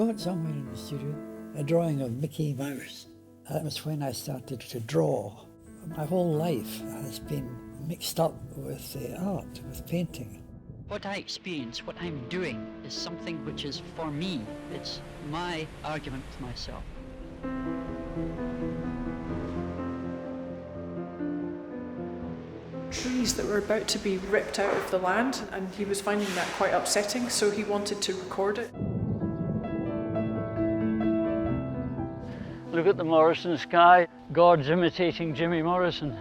got somewhere in the studio a drawing of Mickey Mouse. That was when I started to draw. My whole life has been mixed up with the art, with painting. What I experience, what I'm doing, is something which is for me. It's my argument with myself. Trees that were about to be ripped out of the land, and he was finding that quite upsetting, so he wanted to record it. Look at the Morrison sky. God's imitating Jimmy Morrison.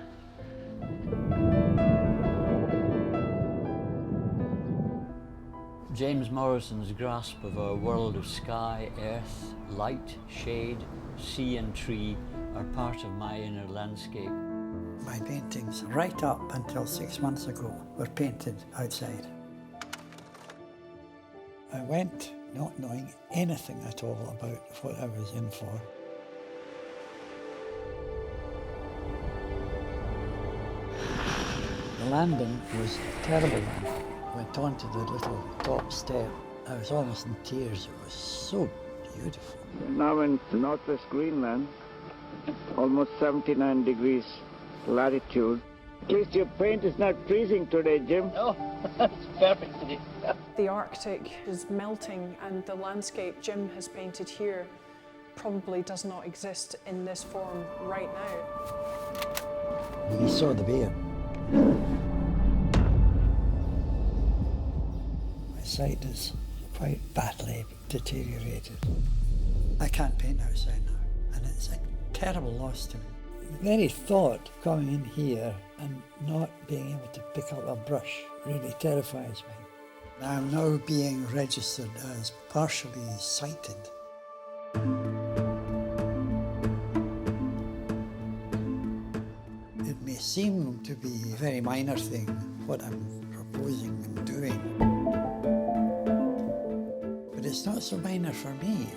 James Morrison's grasp of our world of sky, earth, light, shade, sea and tree are part of my inner landscape. My paintings, right up until 6 months ago, were painted outside. I went not knowing anything at all about what I was in for. The landing was a terrible one. Went onto the little top step. I was almost in tears. It was so beautiful. Now in northwest Greenland, almost 79 degrees latitude. At least your paint is not freezing today, Jim. Oh, that's perfect today. The Arctic is melting, and the landscape Jim has painted here probably does not exist in this form right now. We saw the bear. My sight is quite badly deteriorated. I can't paint outside now, and it's a terrible loss to me. The very thought of coming in here and not being able to pick up a brush really terrifies me. I'm now being registered as partially sighted. It may seem to be a very minor thing, what I'm proposing and doing, but it's not so minor for me.